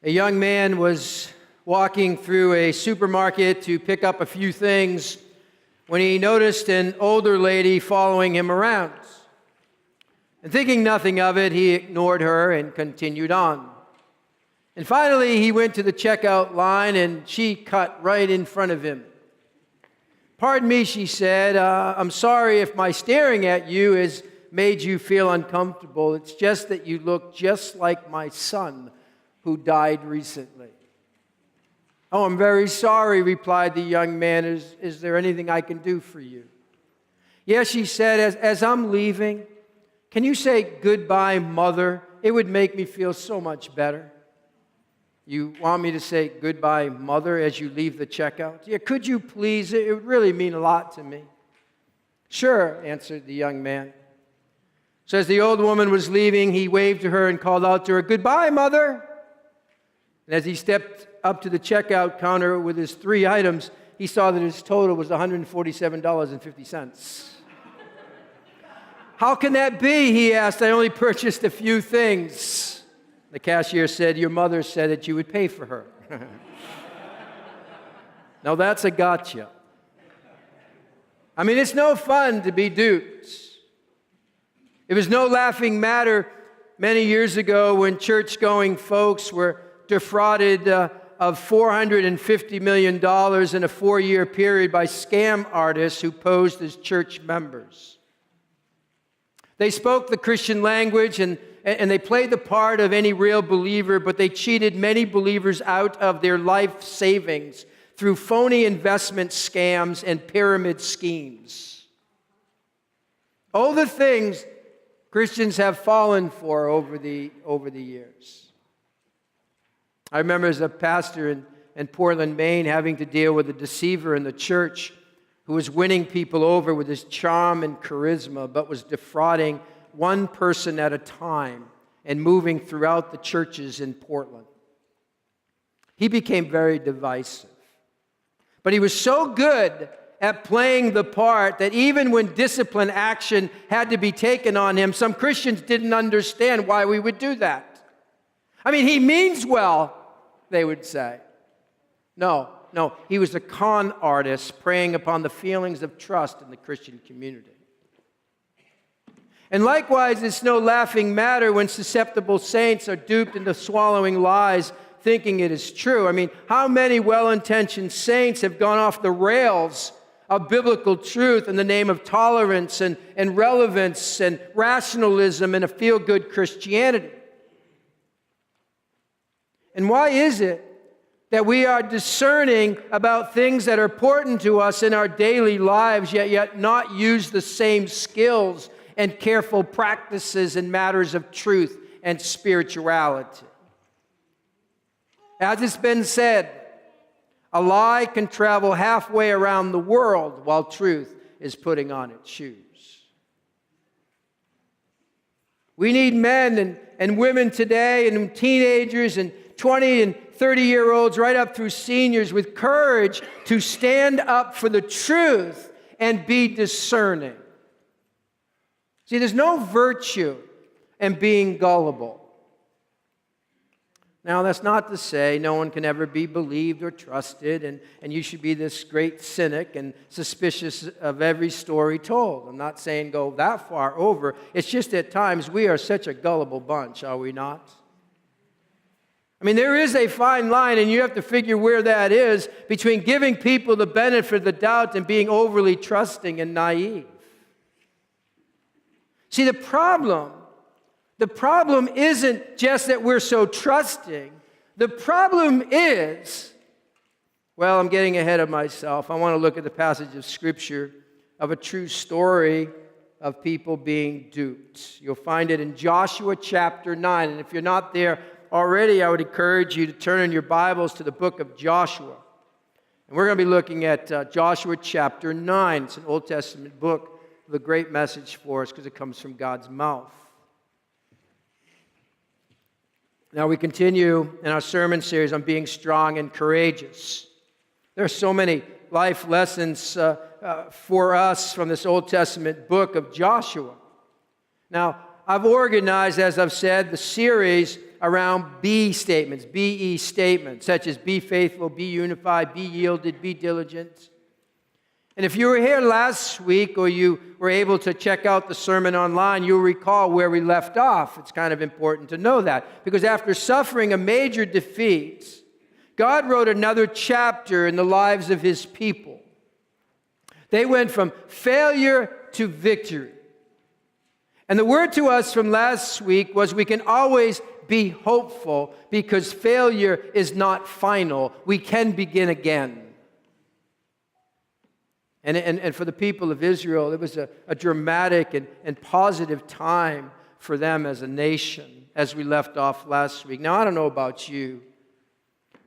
A young man was walking through a supermarket to pick up a few things when he noticed an older lady following him around. And thinking nothing of it, he ignored her and continued on. And finally, he went to the checkout line, and she cut right in front of him. "Pardon me," she said, "I'm sorry if my staring at you has made you feel uncomfortable. It's just that you look just like my son who died recently." "Oh, I'm very sorry," replied the young man. Is there anything I can do for you?" "Yes," she said, as I'm leaving, can you say goodbye, Mother? It would make me feel so much better." "You want me to say goodbye, Mother, as you leave the checkout?" "Yeah, could you please? It would really mean a lot to me." "Sure," answered the young man. So as the old woman was leaving, he waved to her and called out to her, "Goodbye, Mother." And as he stepped up to the checkout counter with his 3 items, he saw that his total was $147.50. "How can that be?" he asked. "I only purchased a few things." The cashier said, "Your mother said that you would pay for her." Now that's a gotcha. I mean, it's no fun to be duped. It was no laughing matter many years ago when church-going folks were defrauded of $450 million in a 4-year period by scam artists who posed as church members. They spoke the Christian language and they played the part of any real believer, but they cheated many believers out of their life savings through phony investment scams and pyramid schemes. All the things Christians have fallen for over the years. I remember as a pastor in Portland, Maine, having to deal with a deceiver in the church who was winning people over with his charm and charisma, but was defrauding one person at a time and moving throughout the churches in Portland. He became very divisive. But he was so good at playing the part that even when discipline action had to be taken on him, some Christians didn't understand why we would do that. I mean, he means well, they would say. No, he was a con artist preying upon the feelings of trust in the Christian community. And likewise, it's no laughing matter when susceptible saints are duped into swallowing lies, thinking it is true. I mean, how many well-intentioned saints have gone off the rails of biblical truth in the name of tolerance and relevance and rationalism and a feel-good Christianity? And why is it that we are discerning about things that are important to us in our daily lives, yet not use the same skills and careful practices in matters of truth and spirituality? As it's been said, a lie can travel halfway around the world while truth is putting on its shoes. We need men and women today, and teenagers and 20 and 30-year-olds right up through seniors with courage to stand up for the truth and be discerning. See, there's no virtue in being gullible. Now, that's not to say no one can ever be believed or trusted, and you should be this great cynic and suspicious of every story told. I'm not saying go that far over. It's just at times we are such a gullible bunch, are we not? I mean, there is a fine line, and you have to figure where that is between giving people the benefit of the doubt and being overly trusting and naive. See, the problem isn't just that we're so trusting. The problem is, well, I'm getting ahead of myself. I want to look at the passage of Scripture of a true story of people being duped. You'll find it in Joshua chapter 9, and if you're not there already, I would encourage you to turn in your Bibles to the book of Joshua. And we're going to be looking at Joshua chapter 9. It's an Old Testament book with a great message for us because it comes from God's mouth. Now we continue in our sermon series on being strong and courageous. There are so many life lessons for us from this Old Testament book of Joshua. Now, I've organized, as I've said, the series around be statements, be statements, such as be faithful, be unified, be yielded, be diligent. And if you were here last week or you were able to check out the sermon online, you'll recall where we left off. It's kind of important to know that, because after suffering a major defeat, God wrote another chapter in the lives of his people. They went from failure to victory. And the word to us from last week was we can always be hopeful because failure is not final. We can begin again. And for the people of Israel, it was a dramatic and positive time for them as a nation, as we left off last week. Now, I don't know about you,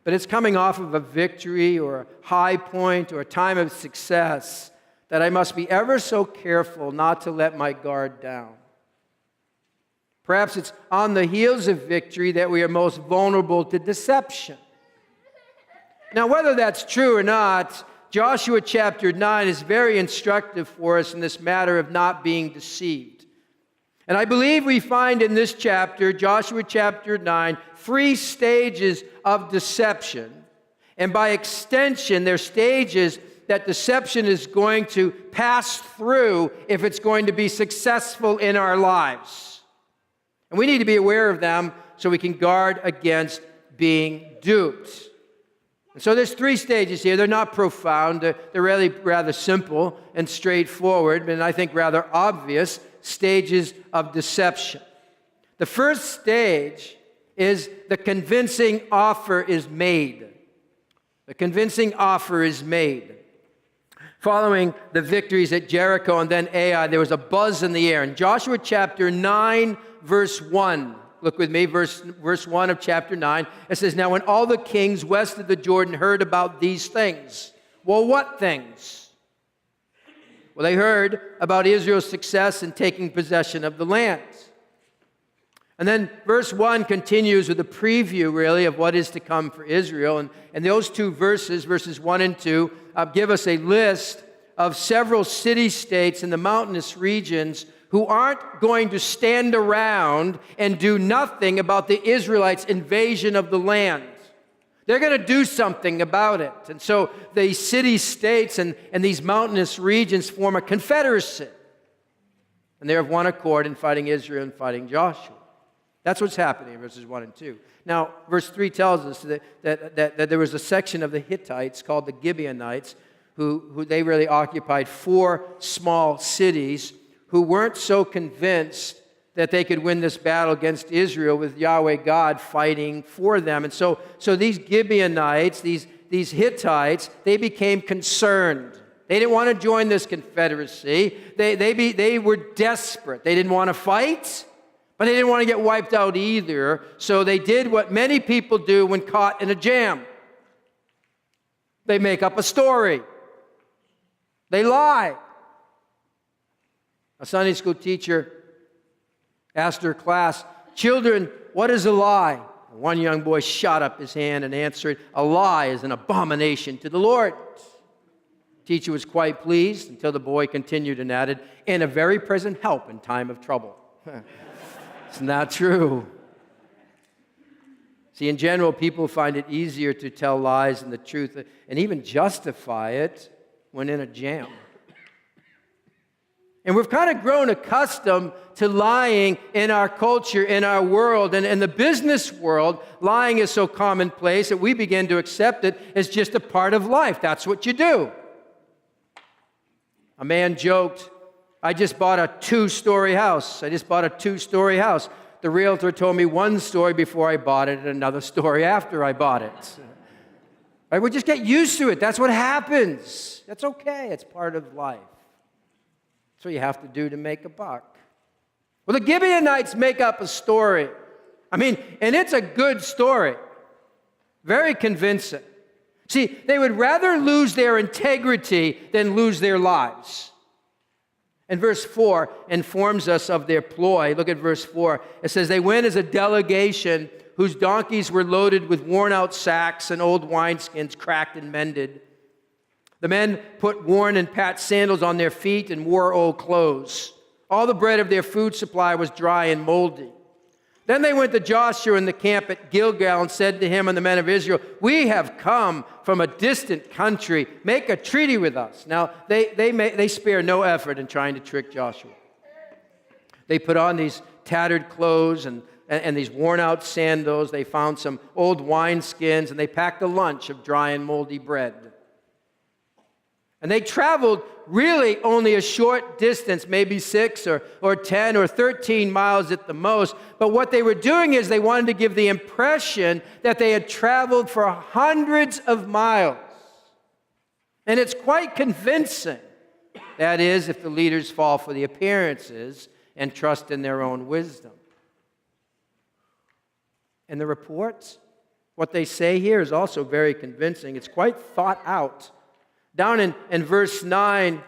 but it's coming off of a victory or a high point or a time of success that I must be ever so careful not to let my guard down. Perhaps it's on the heels of victory that we are most vulnerable to deception. Now, whether that's true or not, Joshua chapter 9 is very instructive for us in this matter of not being deceived. And I believe we find in this chapter, Joshua chapter 9, 3 stages of deception. And by extension, they're stages that deception is going to pass through if it's going to be successful in our lives. And we need to be aware of them so we can guard against being duped. And so there's 3 stages here. They're not profound. They're really rather simple and straightforward, and I think rather obvious stages of deception. The first stage is the convincing offer is made. The convincing offer is made. Following the victories at Jericho and then Ai, there was a buzz in the air. In Joshua chapter 9, verse 1, look with me, verse 1 of chapter 9. It says, "Now when all the kings west of the Jordan heard about these things." Well, what things? Well, they heard about Israel's success in taking possession of the land. And then verse 1 continues with a preview, really, of what is to come for Israel. And those 2 verses, verses 1 and 2, give us a list of several city-states in the mountainous regions who aren't going to stand around and do nothing about the Israelites' invasion of the land. They're going to do something about it. And so the city-states and these mountainous regions form a confederacy. And they're of one accord in fighting Israel and fighting Joshua. That's what's happening in verses 1 and 2. Now, verse 3 tells us that there was a section of the Hittites called the Gibeonites who they really occupied 4 small cities who weren't so convinced that they could win this battle against Israel with Yahweh God fighting for them. And so these Gibeonites, these Hittites, they became concerned. They didn't want to join this confederacy. They were desperate. They didn't want to fight, but they didn't want to get wiped out either. So they did what many people do when caught in a jam. They make up a story. They lie. A Sunday school teacher asked her class, "Children, what is a lie?" One young boy shot up his hand and answered, "A lie is an abomination to the Lord." The teacher was quite pleased until the boy continued and added, "And a very present help in time of trouble." It's not true. See, in general, people find it easier to tell lies than the truth and even justify it when in a jam. And we've kind of grown accustomed to lying in our culture, in our world. And in the business world, lying is so commonplace that we begin to accept it as just a part of life. That's what you do. A man joked, "I just bought a 2-story house. I just bought a 2-story house. The realtor told me 1 story before I bought it and another story after I bought it." Right? We just get used to it. That's what happens. That's okay. It's part of life. That's what you have to do to make a buck. Well, the Gibeonites make up a story. And it's a good story. Very convincing. See, they would rather lose their integrity than lose their lives. And verse 4 informs us of their ploy. Look at verse 4. It says, "They went as a delegation whose donkeys were loaded with worn-out sacks and old wineskins cracked and mended. The men put worn and patched sandals on their feet and wore old clothes. All the bread of their food supply was dry and moldy. Then they went to Joshua in the camp at Gilgal and said to him and the men of Israel, "We have come from a distant country. Make a treaty with us." Now, they spare no effort in trying to trick Joshua. They put on these tattered clothes and these worn-out sandals. They found some old wineskins, and they packed a lunch of dry and moldy bread. And they traveled really only a short distance, maybe 6 or 10 or 13 miles at the most. But what they were doing is they wanted to give the impression that they had traveled for hundreds of miles. And it's quite convincing. That is, if the leaders fall for the appearances and trust in their own wisdom. And the reports, what they say here is also very convincing. It's quite thought out. Down in verse 9,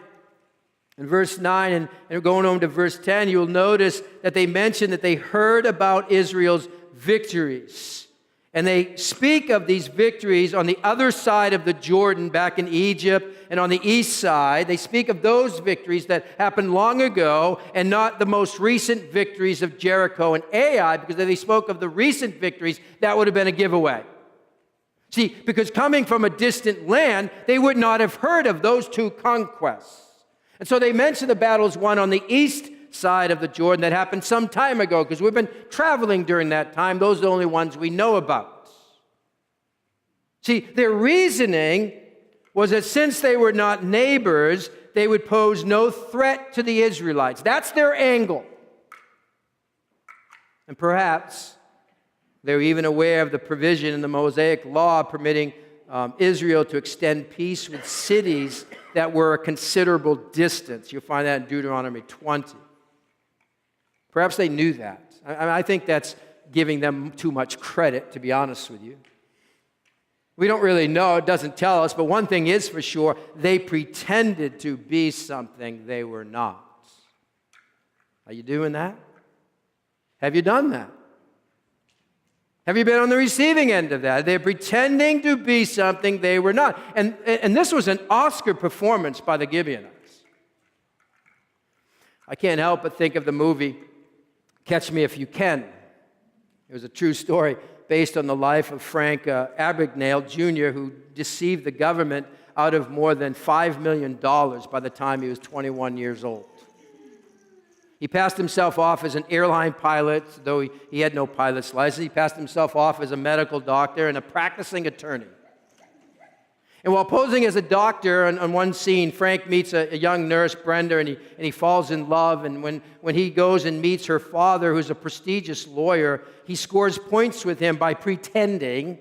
and going on to verse 10, you'll notice that they mention that they heard about Israel's victories. And they speak of these victories on the other side of the Jordan, back in Egypt, and on the east side. They speak of those victories that happened long ago and not the most recent victories of Jericho and Ai, because if they spoke of the recent victories, that would have been a giveaway. See, because coming from a distant land, they would not have heard of those two conquests. And so they mention the battles won on the east side of the Jordan that happened some time ago, because we've been traveling during that time. Those are the only ones we know about. See, their reasoning was that since they were not neighbors, they would pose no threat to the Israelites. That's their angle. And perhaps they're even aware of the provision in the Mosaic law permitting Israel to extend peace with cities that were a considerable distance. You'll find that in Deuteronomy 20. Perhaps they knew that. I think that's giving them too much credit, to be honest with you. We don't really know. It doesn't tell us. But one thing is for sure, they pretended to be something they were not. Are you doing that? Have you done that? Have you been on the receiving end of that? They're pretending to be something they were not. And this was an Oscar performance by the Gibeonites. I can't help but think of the movie Catch Me If You Can. It was a true story based on the life of Frank Abagnale, Jr., who deceived the government out of more than $5 million by the time he was 21 years old. He passed himself off as an airline pilot, though he had no pilot's license. He passed himself off as a medical doctor and a practicing attorney. And while posing as a doctor on one scene, Frank meets a young nurse, Brenda, and he falls in love. And when he goes and meets her father, who's a prestigious lawyer, he scores points with him by pretending,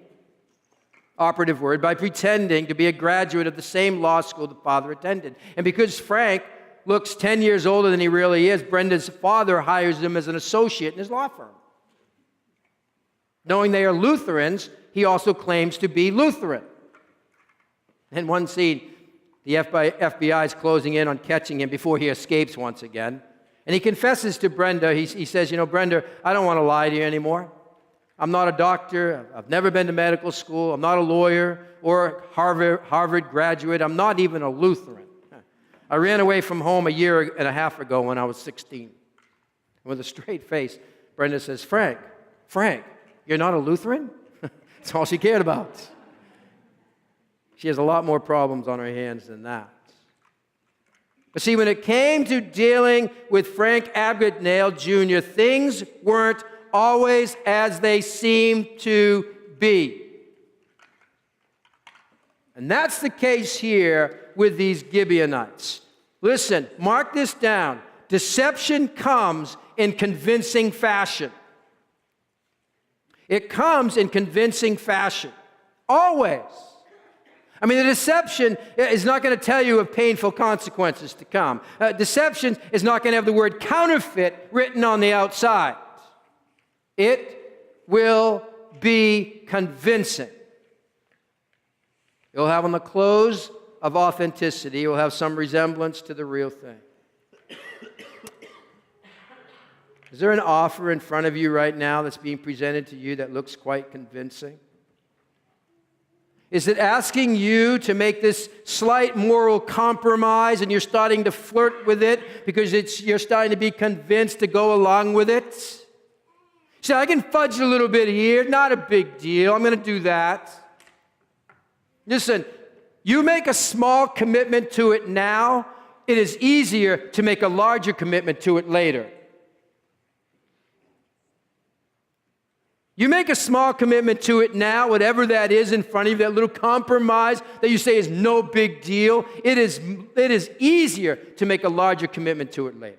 operative word, by pretending to be a graduate of the same law school the father attended. And because Frank looks 10 years older than he really is, Brenda's father hires him as an associate in his law firm. Knowing they are Lutherans, he also claims to be Lutheran. In one scene, the FBI is closing in on catching him before he escapes once again. And he confesses to Brenda, he says, Brenda, I don't want to lie to you anymore. I'm not a doctor. I've never been to medical school. I'm not a lawyer or a Harvard graduate. I'm not even a Lutheran. I ran away from home a year and a half ago when I was 16. With a straight face, Brenda says, Frank, you're not a Lutheran? That's all she cared about. She has a lot more problems on her hands than that. But see, when it came to dealing with Frank Abagnale Jr., things weren't always as they seemed to be. And that's the case here with these Gibeonites. Listen, mark this down. Deception comes in convincing fashion. It comes in convincing fashion. Always. I mean, the deception is not going to tell you of painful consequences to come. Deception is not going to have the word counterfeit written on the outside. It will be convincing. It'll have on the clothes of authenticity. It will have some resemblance to the real thing. Is there an offer in front of you right now that's being presented to you that looks quite convincing? Is it asking you to make this slight moral compromise and you're starting to flirt with it because you're starting to be convinced to go along with it? See, I can fudge a little bit here, not a big deal. I'm going to do that. Listen, you make a small commitment to it now, it is easier to make a larger commitment to it later. You make a small commitment to it now, whatever that is in front of you, that little compromise that you say is no big deal, it is easier to make a larger commitment to it later.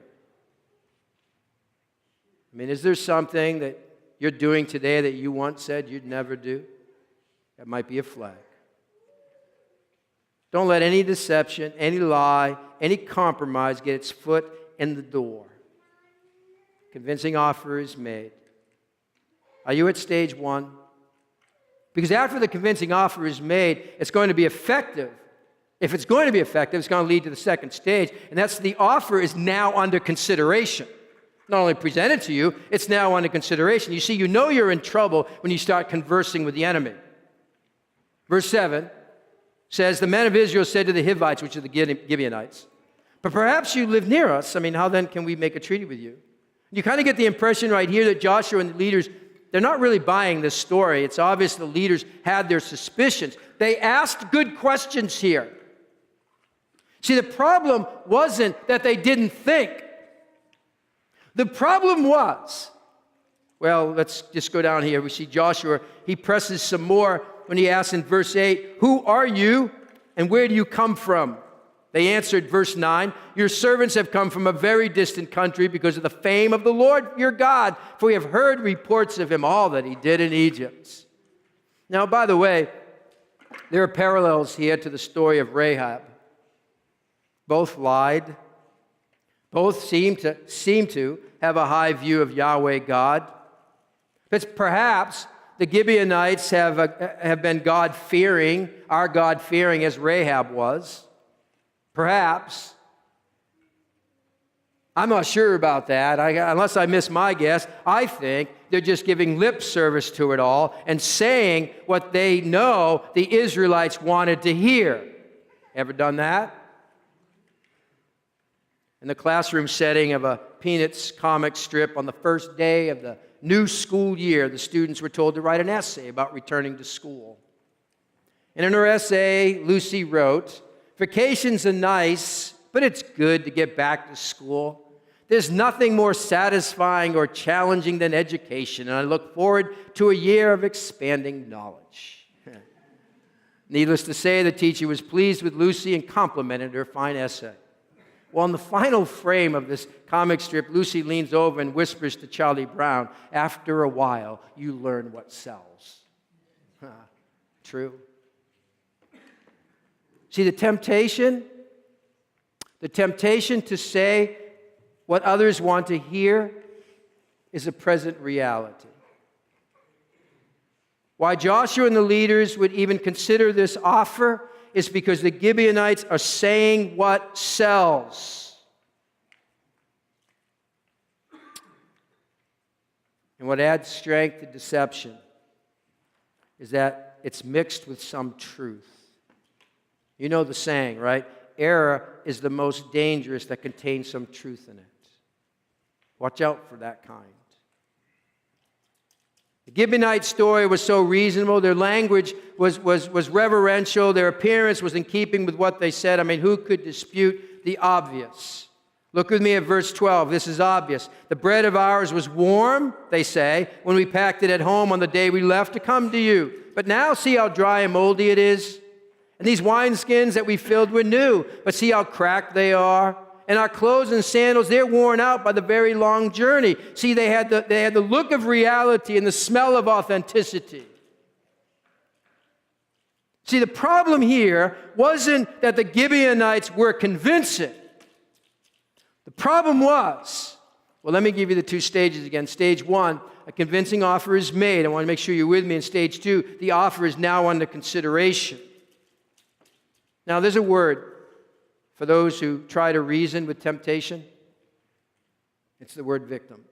I mean, is there something that you're doing today that you once said you'd never do? That might be a flag. Don't let any deception, any lie, any compromise get its foot in the door. Convincing offer is made. Are you at stage one? Because after the convincing offer is made, it's going to be effective. If it's going to be effective, it's going to lead to the second stage, and that's the offer is now under consideration. Not only presented to you, it's now under consideration. You see, you know you're in trouble when you start conversing with the enemy. Verse 7 says, the men of Israel said to the Hivites, which are the Gibeonites, but perhaps you live near us. I mean, how then can we make a treaty with you? You kind of get the impression right here that Joshua and the leaders, they're not really buying this story. It's obvious the leaders had their suspicions. They asked good questions here. See, the problem wasn't that they didn't think. The problem was, well, let's just go down here. We see Joshua, he presses some more when he asks in verse 8, who are you and where do you come from? They answered, verse 9, your servants have come from a very distant country because of the fame of the Lord your God, for we have heard reports of him, all that he did in Egypt. Now, by the way, there are parallels here to the story of Rahab. Both lied. Both seem to have a high view of Yahweh God. But perhaps the Gibeonites have been God-fearing, are God-fearing as Rahab was. Perhaps. I'm not sure about that. Unless I miss my guess, I think they're just giving lip service to it all and saying what they know the Israelites wanted to hear. Ever done that? In the classroom setting of a Peanuts comic strip on the first day of the new school year, the students were told to write an essay about returning to school. And in her essay, Lucy wrote, vacations are nice, but it's good to get back to school. There's nothing more satisfying or challenging than education, and I look forward to a year of expanding knowledge. Needless to say, the teacher was pleased with Lucy and complimented her fine essay. Well, in the final frame of this comic strip, Lucy leans over and whispers to Charlie Brown, after a while, you learn what sells. True. See, the temptation to say what others want to hear is a present reality. Why Joshua and the leaders would even consider this offer is because the Gibeonites are saying what sells. And what adds strength to deception is that it's mixed with some truth. You know the saying, right? Error is the most dangerous that contains some truth in it. Watch out for that kind. The Gibeonite story was so reasonable. Their language was reverential. Their appearance was in keeping with what they said. I mean, who could dispute the obvious? Look with me at verse 12. This is obvious. The bread of ours was warm, they say, when we packed it at home on the day we left to come to you. But now see how dry and moldy it is? And these wineskins that we filled were new, but see how cracked they are? And our clothes and sandals, they're worn out by the very long journey. See, they had the look of reality and the smell of authenticity. See, the problem here wasn't that the Gibeonites were convincing. The problem was, well, let me give you the two stages again. Stage one, a convincing offer is made. I want to make sure you're with me. In stage two, the offer is now under consideration. Now, there's a word for those who try to reason with temptation. It's the word victim.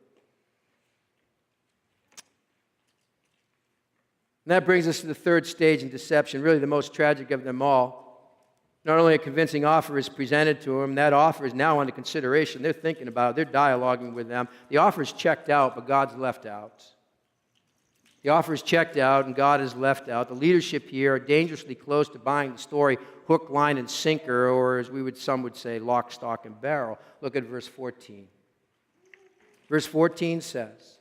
And that brings us to the third stage in deception, really the most tragic of them all. Not only a convincing offer is presented to them, that offer is now under consideration. They're thinking about it. They're dialoguing with them. The offer is checked out, but God's left out. The offer is checked out and God is left out. The leadership here are dangerously close to buying the story hook, line, and sinker, or as some would say, lock, stock, and barrel. Look at verse 14. Verse 14 says,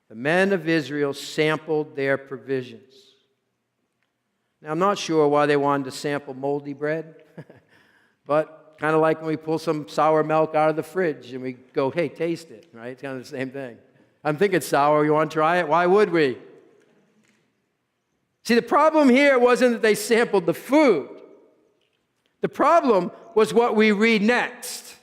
the men of Israel sampled their provisions. Now, I'm not sure why they wanted to sample moldy bread, but kind of like when we pull some sour milk out of the fridge and we go, hey, taste it, right? It's kind of the same thing. I'm thinking sour. You want to try it? Why would we? See, the problem here wasn't that they sampled the food. The problem was what we read next.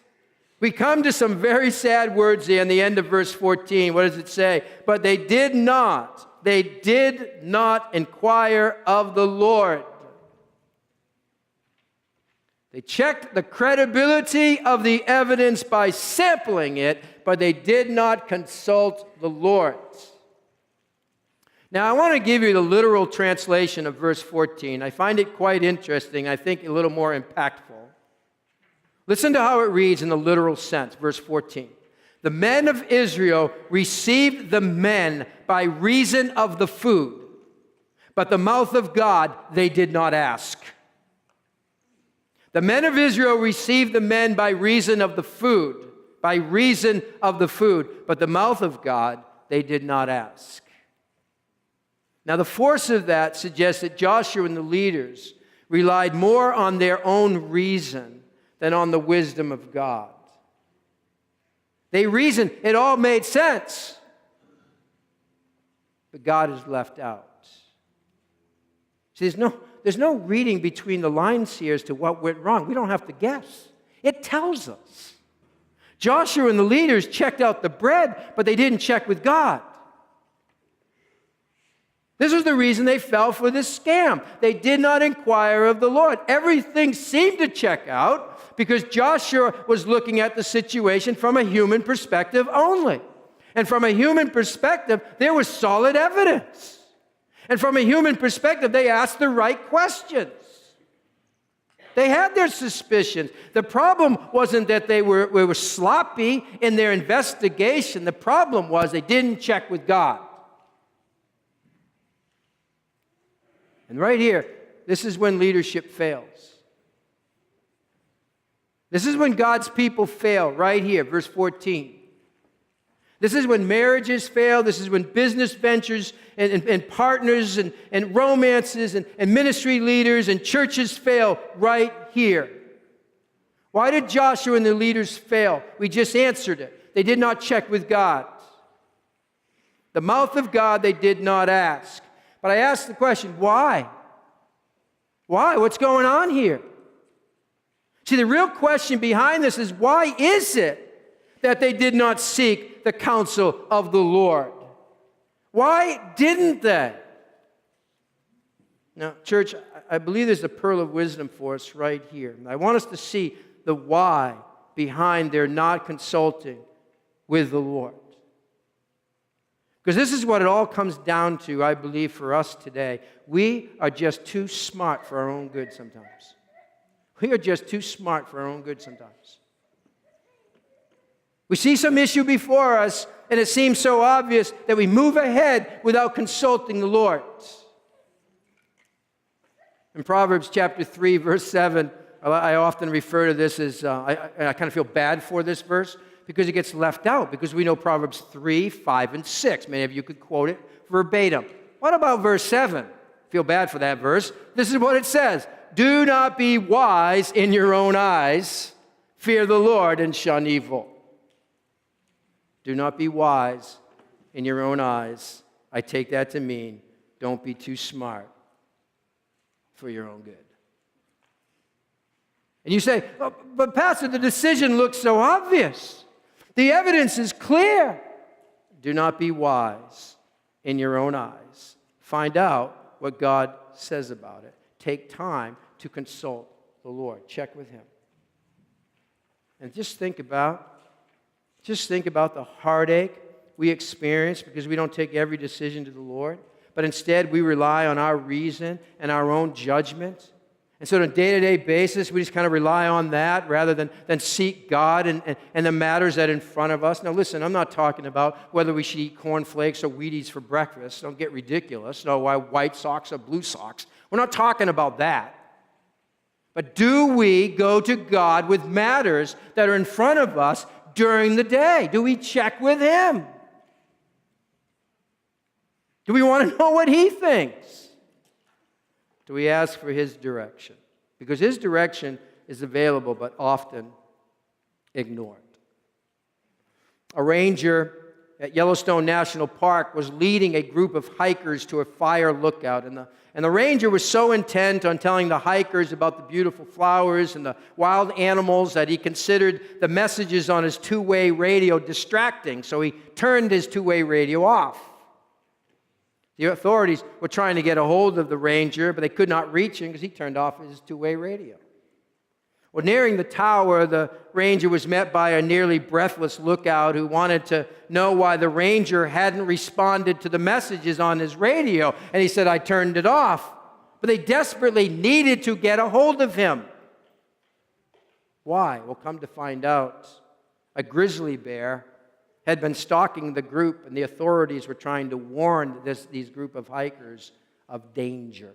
We come to some very sad words here in the end of verse 14. What does it say? But they did not inquire of the Lord. They checked the credibility of the evidence by sampling it, but they did not consult the Lord. Now, I want to give you the literal translation of verse 14. I find it quite interesting. I think a little more impactful. Listen to how it reads in the literal sense, verse 14. The men of Israel received the men by reason of the food, but the mouth of God they did not ask. The men of Israel received the men by reason of the food, but the mouth of God they did not ask. Now, the force of that suggests that Joshua and the leaders relied more on their own reason than on the wisdom of God. They reasoned, it all made sense, but God is left out. See, there's no reading between the lines here as to what went wrong. We don't have to guess. It tells us. Joshua and the leaders checked out the bread, but they didn't check with God. This was the reason they fell for this scam. They did not inquire of the Lord. Everything seemed to check out because Joshua was looking at the situation from a human perspective only. And from a human perspective, there was solid evidence. And from a human perspective, they asked the right questions. They had their suspicions. The problem wasn't that they were sloppy in their investigation. The problem was they didn't check with God. And right here, this is when leadership fails. This is when God's people fail, right here, verse 14. This is when marriages fail. This is when business ventures and partners and romances and ministry leaders and churches fail, right here. Why did Joshua and the leaders fail? We just answered it. They did not check with God. The mouth of God they did not ask. But I asked the question, why? Why? What's going on here? See, the real question behind this is, why is it that they did not seek the counsel of the Lord? Why didn't they? Now, church, I believe there's a pearl of wisdom for us right here. I want us to see the why behind their not consulting with the Lord. Because this is what it all comes down to, I believe, for us today. We are just too smart for our own good sometimes. We are just too smart for our own good sometimes. We see some issue before us, and it seems so obvious that we move ahead without consulting the Lord. In Proverbs chapter 3, verse 7, I often refer to this as, I kind of feel bad for this verse, because it gets left out, because we know Proverbs 3, 5, and 6. Many of you could quote it verbatim. What about verse 7? Feel bad for that verse. This is what it says. Do not be wise in your own eyes. Fear the Lord and shun evil. Do not be wise in your own eyes. I take that to mean don't be too smart for your own good. And you say, oh, but Pastor, the decision looks so obvious. The evidence is clear. Do not be wise in your own eyes. Find out what God says about it. Take time to consult the Lord. Check with Him. And just think about the heartache we experience because we don't take every decision to the Lord, but instead we rely on our reason and our own judgment. And so on a day-to-day basis, we just kind of rely on that rather than seek God and the matters that are in front of us. Now listen, I'm not talking about whether we should eat cornflakes or Wheaties for breakfast. Don't get ridiculous. No, why white socks or blue socks. We're not talking about that. But do we go to God with matters that are in front of us during the day? Do we check with Him? Do we want to know what He thinks? Do we ask for His direction? Because His direction is available but often ignored. A ranger at Yellowstone National Park was leading a group of hikers to a fire lookout, and the ranger was so intent on telling the hikers about the beautiful flowers and the wild animals that he considered the messages on his two-way radio distracting, so he turned his two-way radio off. The authorities were trying to get a hold of the ranger, but they could not reach him because he turned off his two-way radio. Well, nearing the tower, the ranger was met by a nearly breathless lookout who wanted to know why the ranger hadn't responded to the messages on his radio. And he said, I turned it off. But they desperately needed to get a hold of him. Why? Well, come to find out, a grizzly bear had been stalking the group, and the authorities were trying to warn these group of hikers of danger.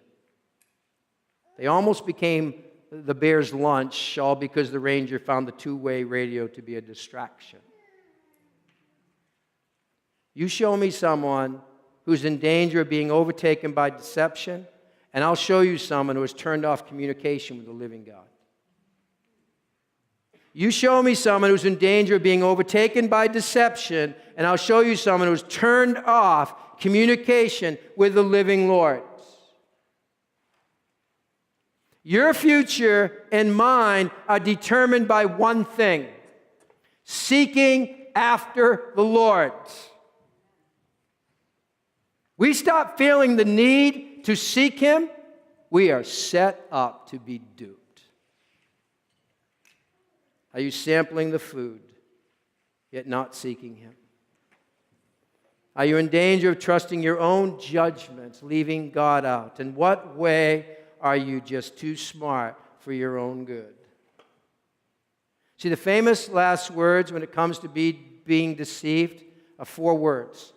They almost became the bear's lunch, all because the ranger found the two-way radio to be a distraction. You show me someone who's in danger of being overtaken by deception, and I'll show you someone who has turned off communication with the living God. You show me someone who's in danger of being overtaken by deception, and I'll show you someone who's turned off communication with the living Lord. Your future and mine are determined by one thing: seeking after the Lord. We stop feeling the need to seek Him, we are set up to be duped. Are you sampling the food, yet not seeking Him? Are you in danger of trusting your own judgments, leaving God out? In what way are you just too smart for your own good? See, the famous last words when it comes to being deceived are 4 words.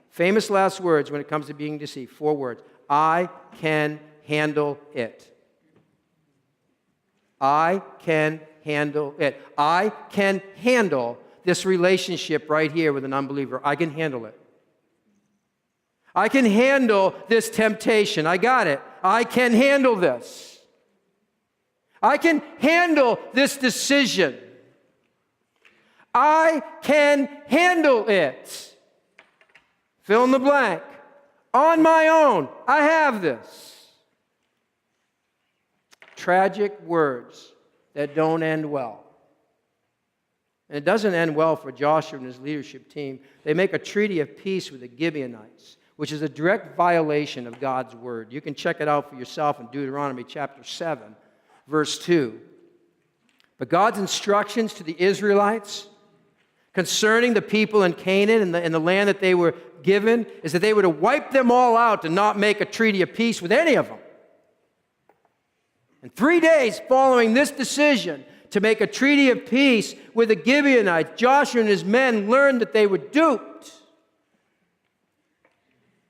Famous last words when it comes to being deceived, 4 words. I can handle it. I can handle it. I can handle this relationship right here with an unbeliever. I can handle it. I can handle this temptation. I got it. I can handle this. I can handle this decision. I can handle it. Fill in the blank. On my own, I have this. Tragic words that don't end well. And it doesn't end well for Joshua and his leadership team. They make a treaty of peace with the Gibeonites, which is a direct violation of God's word. You can check it out for yourself in Deuteronomy chapter 7, verse 2. But God's instructions to the Israelites concerning the people in Canaan and the land that they were given is that they were to wipe them all out and not make a treaty of peace with any of them. And 3 days following this decision to make a treaty of peace with the Gibeonites, Joshua and his men learned that they were duped.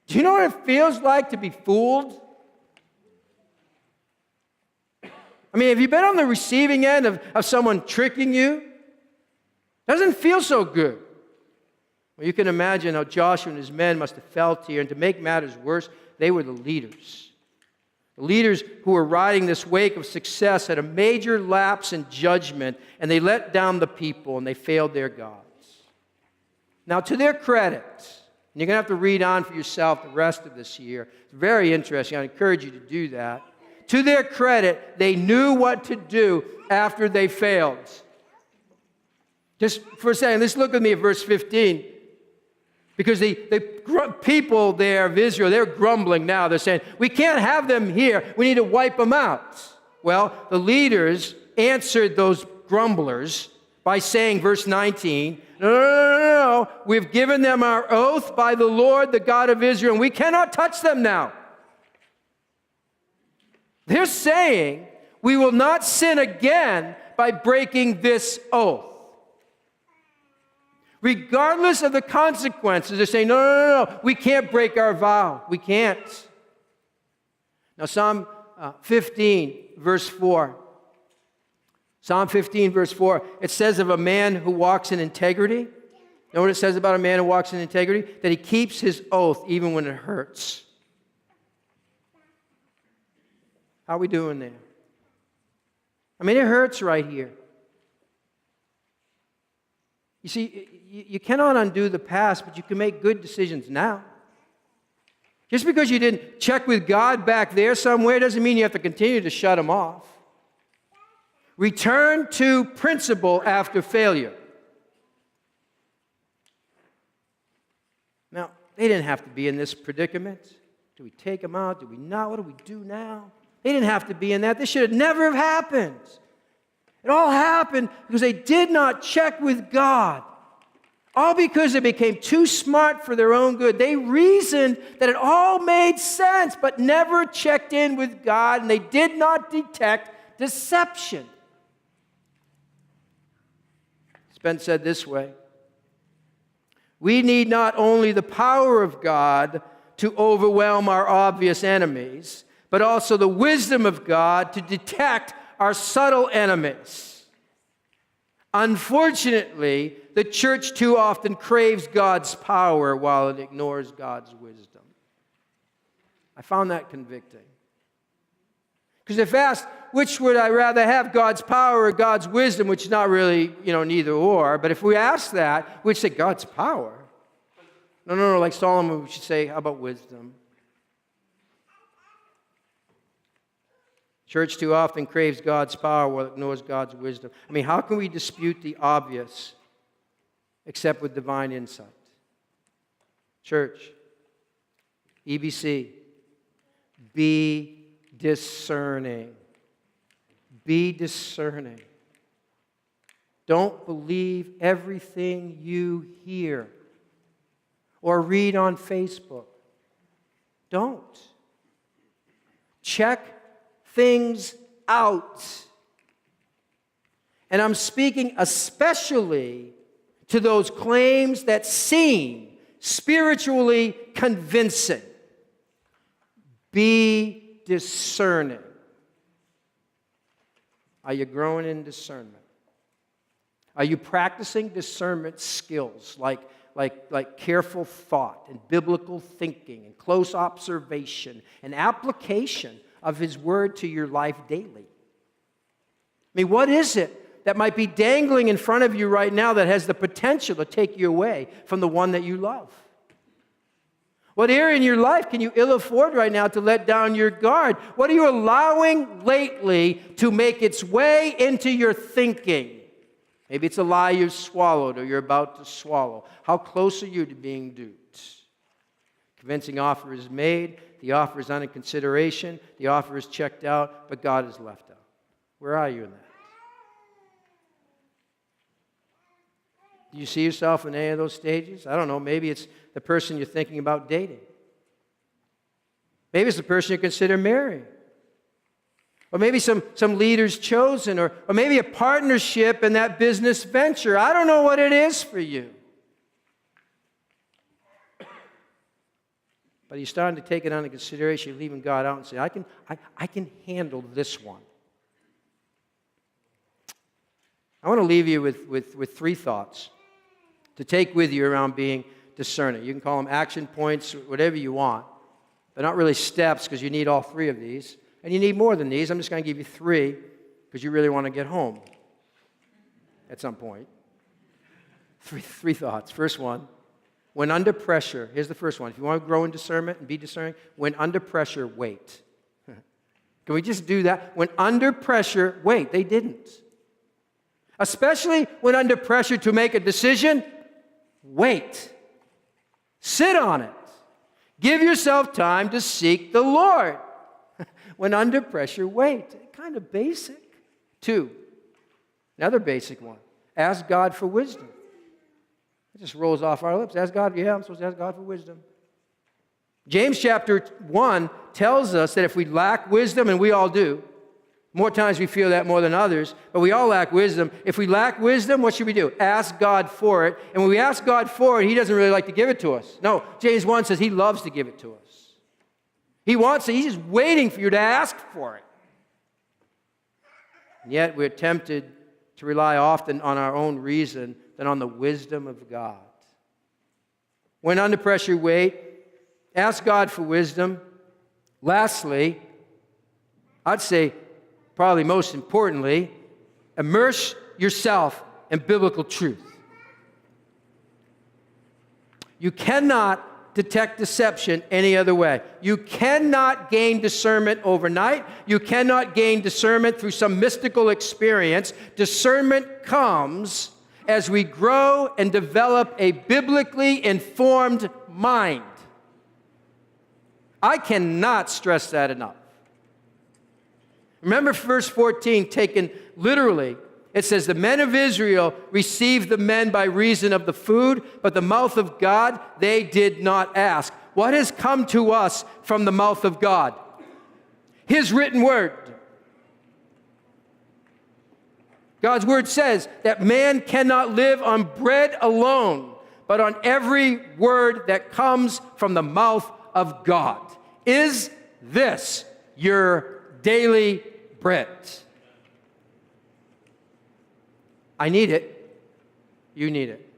Do you know what it feels like to be fooled? I mean, have you been on the receiving end of someone tricking you? It doesn't feel so good. Well, you can imagine how Joshua and his men must have felt here. And to make matters worse, they were the leaders. The leaders who were riding this wake of success had a major lapse in judgment, and they let down the people, and they failed their gods. Now, to their credit, and you're going to have to read on for yourself the rest of this year. It's very interesting. I encourage you to do that. To their credit, they knew what to do after they failed. Just for a second, let's look with me at verse 15. Because the people there of Israel, they're grumbling now. They're saying, we can't have them here. We need to wipe them out. Well, the leaders answered those grumblers by saying, verse 19, no. We've given them our oath by the Lord, the God of Israel, and we cannot touch them now. They're saying we will not sin again by breaking this oath. Regardless of the consequences, they're saying, no, we can't break our vow. We can't. Now, Psalm 15, verse 4. Psalm 15, verse 4, it says of a man who walks in integrity. You know what it says about a man who walks in integrity? That he keeps his oath even when it hurts. How are we doing there? I mean, it hurts right here. You see, you cannot undo the past, but you can make good decisions now. Just because you didn't check with God back there somewhere doesn't mean you have to continue to shut him off. Return to principle after failure. Now, they didn't have to be in this predicament. Do we take them out? Do we not? What do we do now? They didn't have to be in that. This should have never have happened. It all happened because they did not check with God. All because they became too smart for their own good. They reasoned that it all made sense, but never checked in with God, and they did not detect deception. It's been said this way: we need not only the power of God to overwhelm our obvious enemies, but also the wisdom of God to detect our subtle enemies. Unfortunately, the church too often craves God's power while it ignores God's wisdom. I found that convicting. Because if asked, which would I rather have, God's power or God's wisdom, which is not really, neither or, but if we ask that, we'd say God's power. No, like Solomon, we should say, how about wisdom? Church too often craves God's power while it ignores God's wisdom. I mean, how can we dispute the obvious except with divine insight? Church, EBC, be discerning. Be discerning. Don't believe everything you hear or read on Facebook. Don't. Check things out. And I'm speaking especially to those claims that seem spiritually convincing. Be discerning. Are you growing in discernment? Are you practicing discernment skills like careful thought and biblical thinking and close observation and application of His Word to your life daily? I mean, what is it that might be dangling in front of you right now that has the potential to take you away from the one that you love? What area in your life can you ill afford right now to let down your guard? What are you allowing lately to make its way into your thinking? Maybe it's a lie you've swallowed or you're about to swallow. How close are you to being duped? Convincing offer is made. The offer is under consideration. The offer is checked out, but God is left out. Where are you in that? Do you see yourself in any of those stages? I don't know. Maybe it's the person you're thinking about dating. Maybe it's the person you consider marrying. Or maybe some leaders chosen, or maybe a partnership in that business venture. I don't know what it is for you. But you're starting to take it under consideration. You're leaving God out and say, I can handle this one. I want to leave you with three thoughts to take with you around being discerning. You can call them action points, whatever you want. They're not really steps because you need all three of these. And you need more than these. I'm just going to give you three because you really want to get home at some point. Three thoughts. First one. When under pressure, here's the first one. If you want to grow in discernment and be discerning, when under pressure, wait. Can we just do that? When under pressure, wait. They didn't. Especially when under pressure to make a decision, wait. Sit on it. Give yourself time to seek the Lord. When under pressure, wait. Kind of basic. Two, another basic one. Ask God for wisdom. It just rolls off our lips. Ask God, yeah, I'm supposed to ask God for wisdom. James chapter 1 tells us that if we lack wisdom, and we all do, more times we feel that more than others, but we all lack wisdom. If we lack wisdom, what should we do? Ask God for it. And when we ask God for it, He doesn't really like to give it to us. No, James 1 says He loves to give it to us. He wants it. He's just waiting for you to ask for it. And yet we're tempted to rely often on our own reason than on the wisdom of God. When under pressure, wait. Ask God for wisdom. Lastly, I'd say, probably most importantly, immerse yourself in biblical truth. You cannot detect deception any other way. You cannot gain discernment overnight. You cannot gain discernment through some mystical experience. Discernment comes as we grow and develop a biblically informed mind. I cannot stress that enough. Remember verse 14 taken literally. It says, the men of Israel received the men by reason of the food, but the mouth of God they did not ask. What has come to us from the mouth of God? His written word. God's word says that man cannot live on bread alone, but on every word that comes from the mouth of God. Is this your daily bread? I need it. You need it.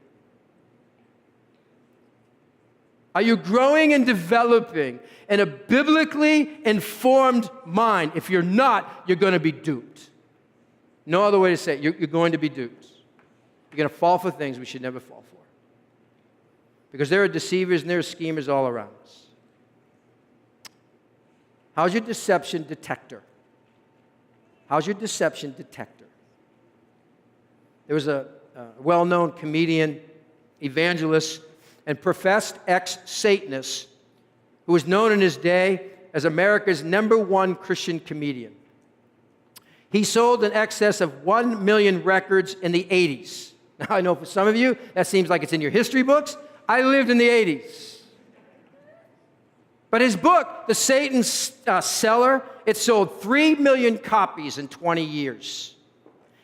Are you growing and developing in a biblically informed mind? If you're not, you're going to be duped. No other way to say it. You're going to be duped. You're going to fall for things we should never fall for. Because there are deceivers and there are schemers all around us. How's your deception detector? How's your deception detector? There was a well-known comedian, evangelist, and professed ex-Satanist who was known in his day as America's #1 Christian comedian. He sold in excess of 1 million records in the 80s. Now, I know for some of you, that seems like it's in your history books. I lived in the 80s. But his book, The Satan's Seller, it sold 3 million copies in 20 years.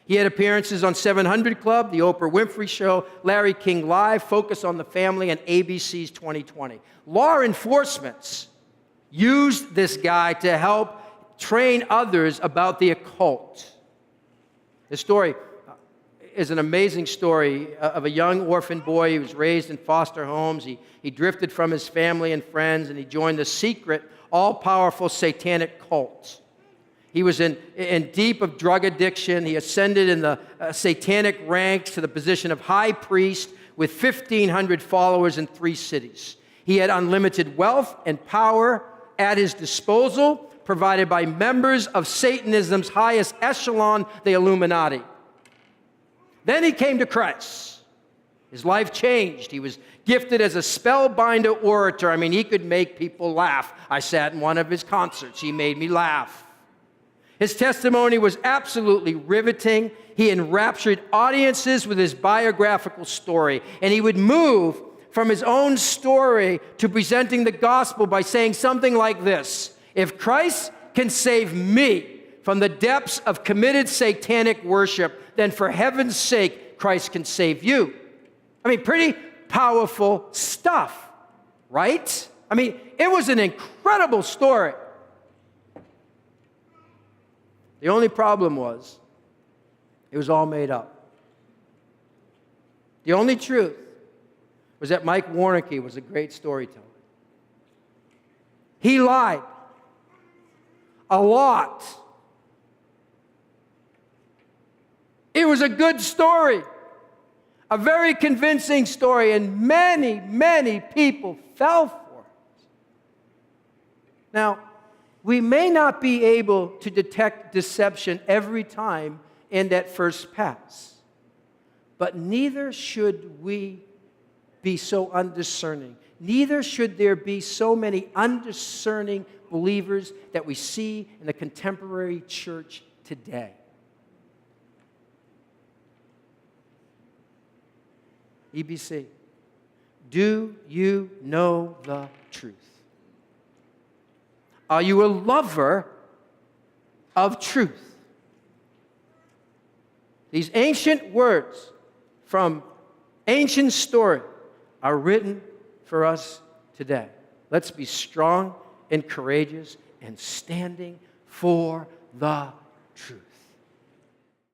He had appearances on 700 Club, The Oprah Winfrey Show, Larry King Live, Focus on the Family, and ABC's 2020. Law enforcement used this guy to help train others about the occult. The story is an amazing story of a young orphan boy who was raised in foster homes. He drifted from his family and friends, and he joined the secret, all-powerful satanic cult. He was in deep of drug addiction. He ascended in the satanic ranks to the position of high priest with 1,500 followers in 3 cities. He had unlimited wealth and power at his disposal, provided by members of Satanism's highest echelon, the Illuminati. Then he came to Christ. His life changed. He was gifted as a spellbinder orator. I mean, he could make people laugh. I sat in one of his concerts. He made me laugh. His testimony was absolutely riveting. He enraptured audiences with his biographical story. And he would move from his own story to presenting the gospel by saying something like this: if Christ can save me from the depths of committed satanic worship, then for heaven's sake, Christ can save you. I mean, pretty powerful stuff, right? I mean, it was an incredible story. The only problem was, it was all made up. The only truth was that Mike Warnke was a great storyteller. He lied a lot. It was a good story, a very convincing story, and many, many people fell for it. Now, we may not be able to detect deception every time in that first pass, but neither should we be so undiscerning. Neither should there be so many undiscerning believers that we see in the contemporary church today. EBC, do you know the truth? Are you a lover of truth? These ancient words from ancient story are written for us today. Let's be strong and courageous and standing for the truth.